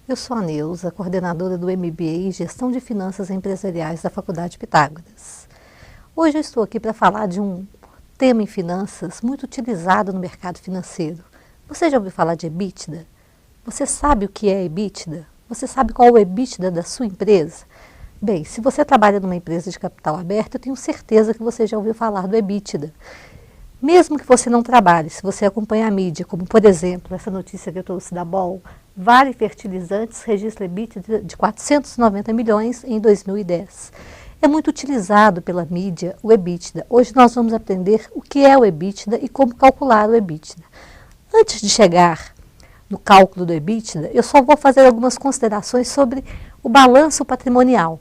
Eu sou a Neuza, coordenadora do MBA em Gestão de Finanças Empresariais da Faculdade Pitágoras. Hoje eu estou aqui para falar de um tema em finanças muito utilizado no mercado financeiro. Você já ouviu falar de EBITDA? Você sabe o que é EBITDA? Você sabe qual é o EBITDA da sua empresa? Bem, se você trabalha numa empresa de capital aberto, eu tenho certeza que você já ouviu falar do EBITDA. Mesmo que você não trabalhe, se você acompanha a mídia, como por exemplo, essa notícia que eu trouxe da BOL, Vale Fertilizantes registra EBITDA de 490 milhões em 2010. É muito utilizado pela mídia o EBITDA. Hoje nós vamos aprender o que é o EBITDA e como calcular o EBITDA. Antes de chegar no cálculo do EBITDA, eu só vou fazer algumas considerações sobre o balanço patrimonial.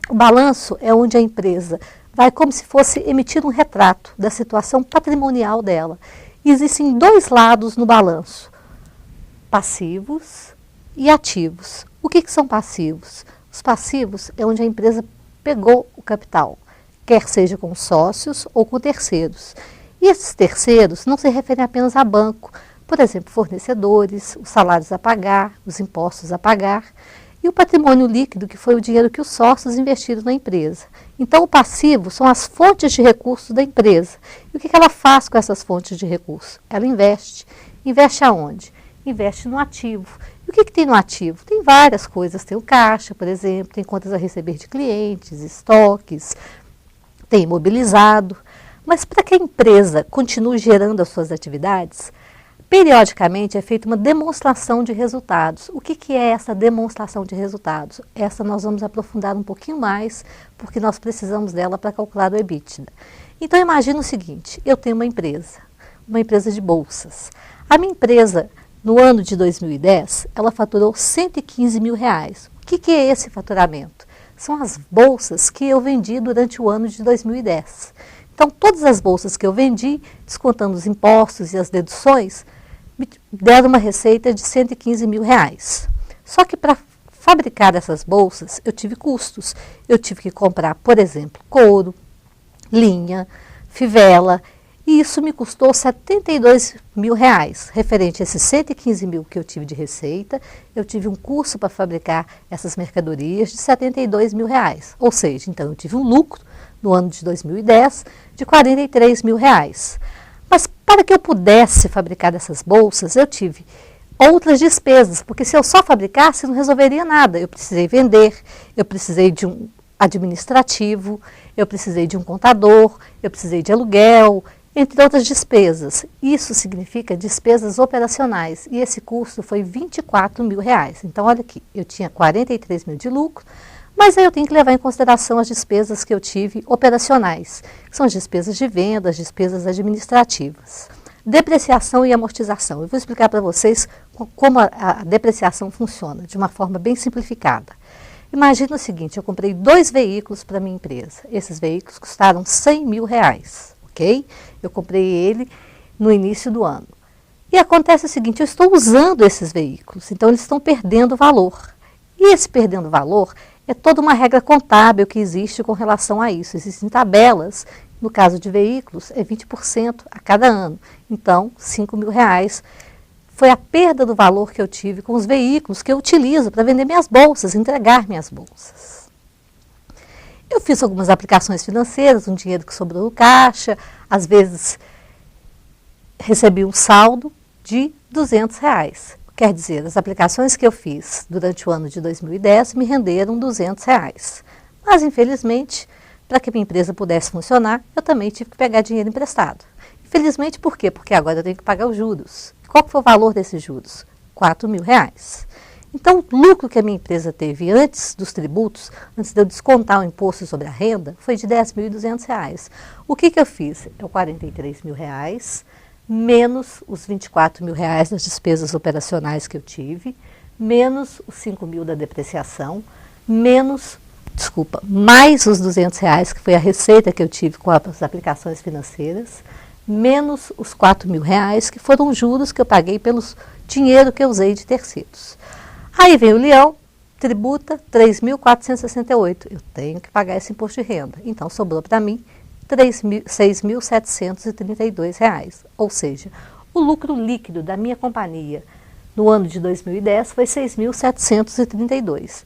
O balanço é onde a empresa vai como se fosse emitir um retrato da situação patrimonial dela. E existem dois lados no balanço, passivos e ativos. O que são passivos? Os passivos é onde a empresa pegou o capital, quer seja com sócios ou com terceiros. E esses terceiros não se referem apenas a banco, por exemplo, fornecedores, os salários a pagar, os impostos a pagar, e o patrimônio líquido, que foi o dinheiro que os sócios investiram na empresa. Então, o passivo são as fontes de recursos da empresa. E o que ela faz com essas fontes de recursos? Ela investe. Investe aonde? Investe no ativo. E o que tem no ativo? Tem várias coisas. Tem o caixa, por exemplo, tem contas a receber de clientes, estoques, tem imobilizado. Mas para que a empresa continue gerando as suas atividades, periodicamente é feita uma demonstração de resultados. O que é essa demonstração de resultados? Essa nós vamos aprofundar um pouquinho mais, porque nós precisamos dela para calcular o EBITDA. Então imagina o seguinte, eu tenho uma empresa de bolsas. A minha empresa, no ano de 2010, ela faturou 115 mil reais. O que é esse faturamento? São as bolsas que eu vendi durante o ano de 2010. Então todas as bolsas que eu vendi, descontando os impostos e as deduções, me deram uma receita de 115 mil reais. Só que para fabricar essas bolsas, eu tive custos. Eu tive que comprar, por exemplo, couro, linha, fivela, e isso me custou 72 mil reais. Referente a esses 115 mil que eu tive de receita, eu tive um custo para fabricar essas mercadorias de 72 mil reais. Ou seja, então eu tive um lucro no ano de 2010 de 43 mil reais. Mas para que eu pudesse fabricar essas bolsas, eu tive outras despesas, porque se eu só fabricasse, não resolveria nada. Eu precisei vender, eu precisei de um administrativo, eu precisei de um contador, eu precisei de aluguel, entre outras despesas. Isso significa despesas operacionais, e esse custo foi 24 mil reais. Então, olha aqui, eu tinha 43 mil de lucro, mas aí eu tenho que levar em consideração as despesas que eu tive operacionais, que são as despesas de venda, as despesas administrativas. Depreciação e amortização. Eu vou explicar para vocês como a depreciação funciona, de uma forma bem simplificada. Imagina o seguinte, eu comprei 2 veículos para a minha empresa. Esses veículos custaram 100 mil reais, ok? Eu comprei ele no início do ano. E acontece o seguinte, eu estou usando esses veículos, então eles estão perdendo valor. E esse perdendo valor é toda uma regra contábil que existe com relação a isso. Existem tabelas, no caso de veículos, é 20% a cada ano. Então, 5 mil reais foi a perda do valor que eu tive com os veículos que eu utilizo para vender minhas bolsas, entregar minhas bolsas. Eu fiz algumas aplicações financeiras, um dinheiro que sobrou no caixa, às vezes recebi um saldo de 200 reais. Quer dizer, as aplicações que eu fiz durante o ano de 2010 me renderam 200 reais. Mas, infelizmente, para que a minha empresa pudesse funcionar, eu também tive que pegar dinheiro emprestado. Infelizmente, por quê? Porque agora eu tenho que pagar os juros. Qual foi o valor desses juros? 4 mil reais. Então, o lucro que a minha empresa teve antes dos tributos, antes de eu descontar o imposto sobre a renda, foi de 10.200 reais. O que eu fiz? É o 43 mil reais, menos os 24 mil reais das despesas operacionais que eu tive, menos os 5 mil da depreciação, mais os 200 reais, que foi a receita que eu tive com as aplicações financeiras, menos os 4 mil reais, que foram juros que eu paguei pelo dinheiro que eu usei de terceiros. Aí vem o leão, tributa 3.468. Eu tenho que pagar esse imposto de renda. Então, sobrou para mim R$ 6.732. Ou seja, o lucro líquido da minha companhia No ano de 2010 foi 6.732.